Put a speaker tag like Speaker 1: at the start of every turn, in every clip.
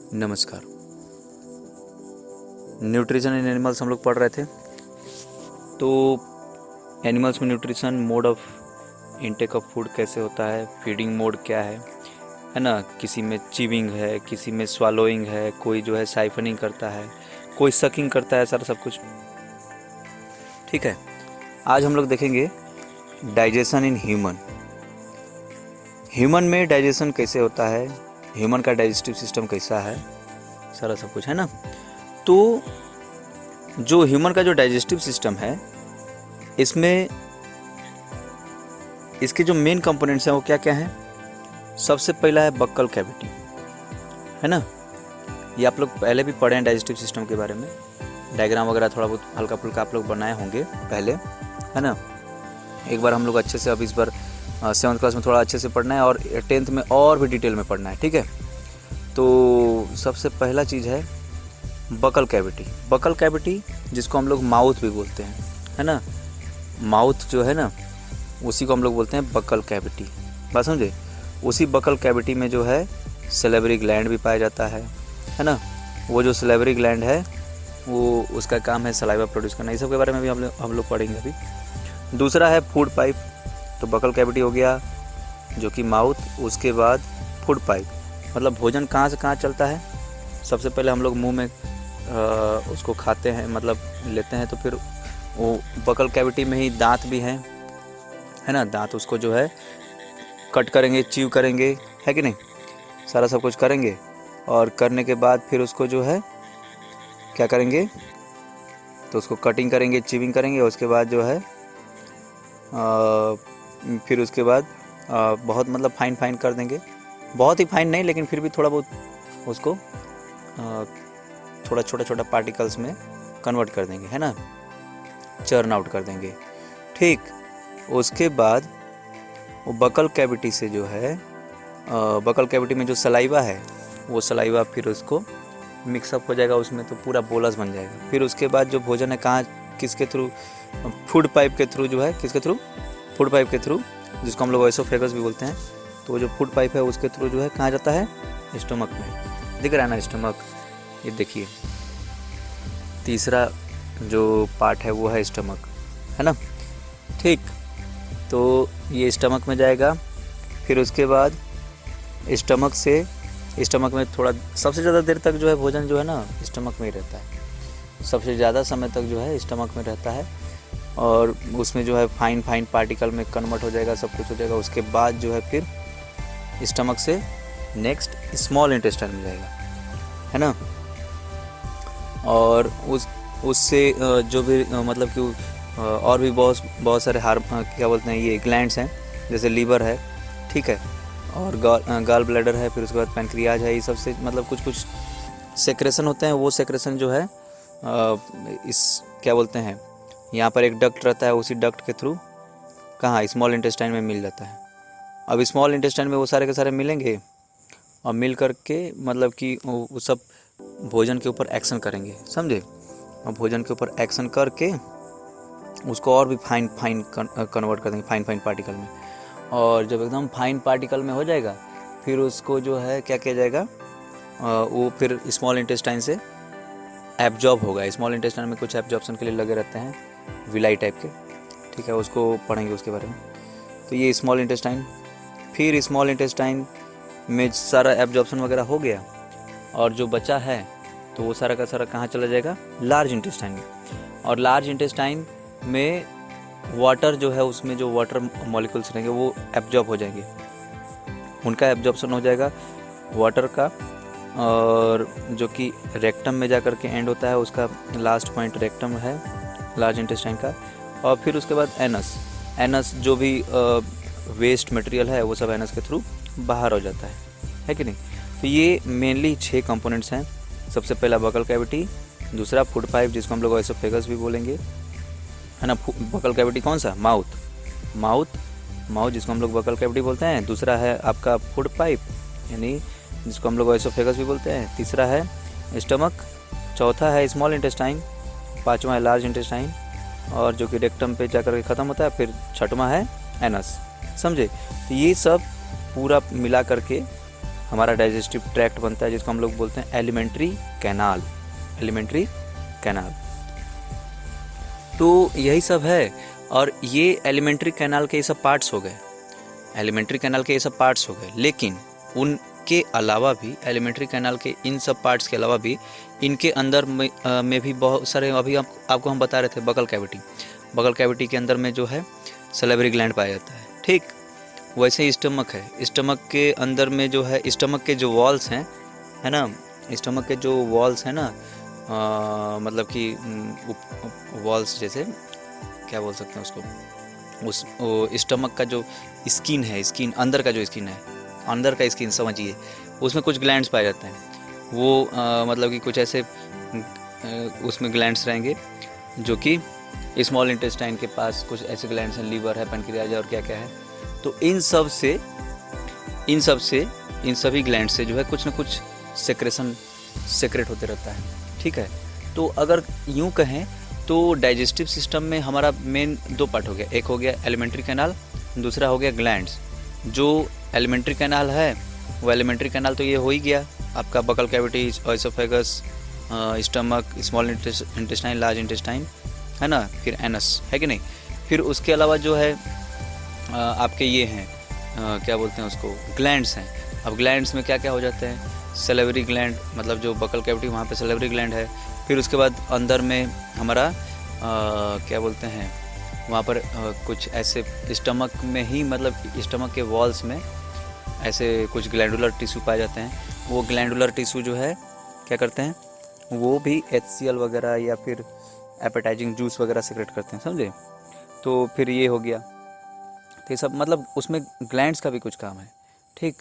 Speaker 1: नमस्कार। Nutrition in animals हम लोग पढ़ रहे थे। तो एनिमल्स में nutrition, mode of intake of food कैसे होता है, फीडिंग मोड क्या है ना। किसी में चीविंग है, किसी में स्वालोइंग है, कोई जो है साइफनिंग करता है, कोई सकिंग करता है, सारा सब कुछ ठीक है। आज हम लोग देखेंगे डाइजेशन इन ह्यूमन में डाइजेशन कैसे होता है, ह्यूमन का डाइजेस्टिव सिस्टम कैसा है, सारा सब कुछ है ना। तो जो ह्यूमन का जो डाइजेस्टिव सिस्टम है, इसमें इसके जो मेन कंपोनेंट्स हैं वो क्या क्या हैं। सबसे पहला है बक्कल कैविटी, है ना। ये आप लोग पहले भी पढ़े हैं डाइजेस्टिव सिस्टम के बारे में, डायग्राम वगैरह थोड़ा बहुत हल्का फुल्का आप लोग बनाए होंगे पहले, है ना। एक बार हम लोग अच्छे से, अब इस बार 7th क्लास में थोड़ा अच्छे से पढ़ना है और 10th में और भी डिटेल में पढ़ना है, ठीक है। तो सबसे पहला चीज़ है बकल कैविटी। बकल कैविटी जिसको हम लोग माउथ भी बोलते हैं, है ना। माउथ जो है ना, उसी को हम लोग बोलते हैं बकल कैविटी। बात समझे। उसी बकल कैविटी में जो है सैलिवरी ग्लैंड भी पाया जाता है ना। वो जो सैलिवरी ग्लैंड है वो उसका काम है सलाइवा प्रोड्यूस करना। इस सब के बारे में भी हम लोग पढ़ेंगे अभी। दूसरा है फूड पाइप। तो बकल कैविटी हो गया जो कि माउथ, उसके बाद फूड पाइप मतलब भोजन कहाँ से कहाँ चलता है। सबसे पहले हम लोग मुंह में उसको खाते हैं, मतलब लेते हैं, तो फिर वो बकल कैविटी में ही दांत भी हैं, है ना। दांत उसको जो है कट करेंगे, च्यू करेंगे, है कि नहीं, सारा सब कुछ करेंगे। और करने के बाद फिर उसको जो है क्या करेंगे, तो उसको कटिंग करेंगे, च्यूइंग करेंगे। उसके बाद जो है फिर उसके बाद बहुत मतलब फाइन कर देंगे। बहुत ही फाइन नहीं, लेकिन फिर भी थोड़ा बहुत उसको थोड़ा छोटा पार्टिकल्स में कन्वर्ट कर देंगे, है ना, चर्न आउट कर देंगे, ठीक। उसके बाद वो बकल कैविटी से जो है बकल कैविटी में जो सलाइवा है, वो सलाइवा फिर उसको मिक्सअप हो जाएगा उसमें, तो पूरा बोलस बन जाएगा। फिर उसके बाद जो भोजन है कहाँ, किसके थ्रू, फूड पाइप के थ्रू जो है, किसके थ्रू, फूड पाइप के थ्रू, जिसको हम लोग एसोफेगस भी बोलते हैं। तो वो जो फूड पाइप है उसके थ्रू जो है कहाँ जाता है, स्टमक में। दिख रहा है ना स्टमक, ये देखिए तीसरा जो पार्ट है वो है स्टमक, है ना, ठीक। तो ये स्टमक में जाएगा। फिर उसके बाद स्टमक में थोड़ा सबसे ज़्यादा देर तक जो है भोजन जो है ना स्टमक में ही रहता है। सबसे ज़्यादा समय तक जो है स्टमक में रहता है और उसमें जो है फाइन पार्टिकल में कन्वर्ट हो जाएगा, सब कुछ हो जाएगा। उसके बाद जो है फिर स्टमक से नेक्स्ट स्मॉल इंटेस्टाइन में जाएगा, है ना। और उससे जो भी मतलब कि और भी बहुत सारे क्या बोलते हैं, ये ग्लैंड्स हैं, जैसे लीवर है, ठीक है, और गाल ब्लैडर है, फिर उसके बाद पैंक्रियाज है। ये सबसे मतलब कुछ सेक्रेशन होते हैं। वो सेक्रेशन जो है इस क्या बोलते हैं, यहाँ पर एक डक्ट रहता है, उसी डक्ट के थ्रू कहाँ, स्मॉल इंटेस्टाइन में मिल जाता है। अब स्मॉल इंटेस्टाइन में वो सारे के सारे मिलेंगे और मिल करके मतलब कि वो सब भोजन के ऊपर एक्शन करेंगे, समझे। और भोजन के ऊपर एक्शन करके उसको और भी फाइन कन्वर्ट कर देंगे, फाइन पार्टिकल में। और जब एकदम फाइन पार्टिकल में हो जाएगा, फिर उसको जो है क्या किया जाएगा, वो फिर स्मॉल इंटेस्टाइन से एब्जॉर्ब होगा। स्मॉल इंटेस्टाइन में कुछ एब्जॉर्प्शन के लिए लगे रहते हैं, विलाई टाइप के, ठीक है, उसको पढ़ेंगे उसके बारे में। तो ये स्मॉल इंटेस्टाइन, फिर स्मॉल इंटेस्टाइन में सारा एब्जॉर्प्शन वगैरह हो गया और जो बचा है तो वो सारा का सारा कहाँ चला जाएगा, लार्ज इंटेस्टाइन में। और लार्ज इंटेस्टाइन में वाटर जो है, उसमें जो वाटर मॉलिक्यूल्स रहेंगे वो एब्जॉर्ब हो जाएंगे, उनका एब्जॉर्प्शन हो जाएगा वाटर का। और जो कि रेक्टम में जा कर के एंड होता है, उसका लास्ट पॉइंट रेक्टम है लार्ज इंटेस्टाइन का। और फिर उसके बाद एनस जो भी वेस्ट मटेरियल है वो सब एनस के थ्रू बाहर हो जाता है कि नहीं। तो ये मेनली 6 कंपोनेंट्स हैं। सबसे पहला बकल कैविटी, दूसरा फूड पाइप जिसको हम लोग एसोफेगस भी बोलेंगे, है ना। बकल कैविटी कौन सा, माउथ जिसको हम लोग बकल कैविटी बोलते हैं। दूसरा है आपका फूड पाइप यानी जिसको हम लोग एसोफेगस भी बोलते हैं। तीसरा है स्टमक, चौथा है स्मॉल इंटेस्टाइन, पांचवा है लार्ज इंटेस्टाइन और जो कि रेक्टम पे जाकर के ख़त्म होता है। फिर छठवां है एनस, समझे। तो ये सब पूरा मिला करके हमारा डाइजेस्टिव ट्रैक्ट बनता है, जिसको हम लोग बोलते हैं एलिमेंट्री कैनाल। एलिमेंट्री कैनाल, तो यही सब है। और ये एलिमेंट्री कैनाल के ये सब पार्ट्स हो गए, एलिमेंट्री कैनाल के ये सब पार्ट्स हो गए। लेकिन उनके अलावा भी, एलिमेंट्री कैनाल के इन सब पार्ट्स के अलावा भी, इनके अंदर में भी बहुत सारे, अभी आपको हम बता रहे थे बकल कैविटी, बकल कैविटी के अंदर में जो है सलेवरी ग्लैंड पाया जाता है, ठीक। वैसे ही स्टमक है, स्टमक के अंदर में जो है, स्टमक के जो वॉल्स हैं, है ना, स्टमक के जो वॉल्स हैं ना, मतलब कि वॉल्स जैसे क्या बोल सकते हैं उसको, उस स्टमक का जो स्किन है, स्किन अंदर का जो स्किन है, अंदर का स्किन समझिए, उसमें कुछ ग्लैंड्स पाए जाते हैं। वो मतलब कि कुछ ऐसे उसमें ग्लैंड्स रहेंगे जो कि स्मॉल इंटेस्टाइन के पास कुछ ऐसे ग्लैंड्स हैं, लीवर है, पैनक्रियाज है और क्या क्या है। तो इन सभी ग्लैंड से जो है कुछ ना कुछ सेक्रेट होते रहता है, ठीक है। तो अगर यूँ कहें तो डाइजेस्टिव सिस्टम में हमारा मेन 2 पार्ट हो गया, एक हो गया एलिमेंट्री कैनाल, दूसरा हो गया ग्लैंड्स। जो एलिमेंट्री कैनाल है वो एलिमेंट्री कैनाल तो ये हो ही गया आपका, buccal cavity, oesophagus, stomach, small intestine, large intestine, है ना, फिर एनस, है कि नहीं। फिर उसके अलावा जो है आपके ये हैं, क्या बोलते हैं उसको, ग्लैंड्स हैं। अब ग्लैंड्स में क्या क्या हो जाते हैं, सलेवरी ग्लैंड, मतलब जो बकल कैविटी वहाँ पे सलेवरी ग्लैंड है। फिर उसके बाद अंदर में हमारा क्या बोलते हैं, वहाँ पर कुछ ऐसे स्टमक में ही, मतलब स्टमक के वॉल्स में ऐसे कुछ ग्लैंडुलर टिश्यू पाए जाते हैं। वो ग्लैंडुलर टिश्यू जो है क्या करते हैं, वो भी HCl वगैरह या फिर एपेटाइजिंग जूस वगैरह सेक्रेट करते हैं, समझे। तो फिर ये हो गया, तो ये सब मतलब उसमें ग्लैंड्स का भी कुछ काम है, ठीक।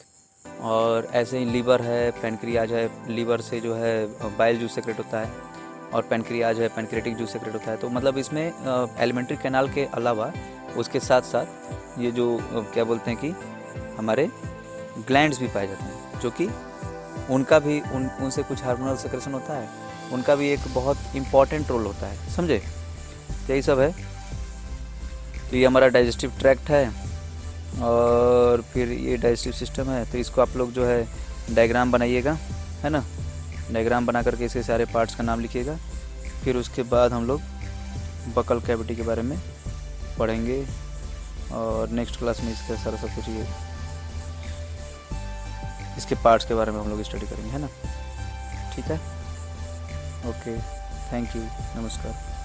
Speaker 1: और ऐसे ही लीवर है, पैनक्रियाज है, लीवर से जो है बाइल जूस सेक्रेट होता है, और पैनक्रियाज है, पैनक्रेटिक जूस सेक्रेट होता है। तो मतलब इसमें एलिमेंट्री कैनाल के अलावा उसके साथ साथ ये जो क्या बोलते हैं कि हमारे ग्लैंड्स भी पाए जाते हैं, जो कि उनका भी उनसे कुछ हार्मोनल सेक्रेशन होता है, उनका भी एक बहुत इम्पॉर्टेंट रोल होता है, समझे। यही सब है। तो ये हमारा डाइजेस्टिव ट्रैक्ट है, और फिर ये डाइजेस्टिव सिस्टम है। तो इसको आप लोग जो है डायग्राम बनाइएगा, है ना, डायग्राम बना करके इसके सारे पार्ट्स का नाम लिखिएगा। फिर उसके बाद हम लोग बकल कैविटी के बारे में पढ़ेंगे, और नेक्स्ट क्लास में इसका सारा सब कुछ ये इसके पार्ट्स के बारे में हम लोग स्टडी करेंगे, है ना, ठीक है। ओके, थैंक यू, नमस्कार।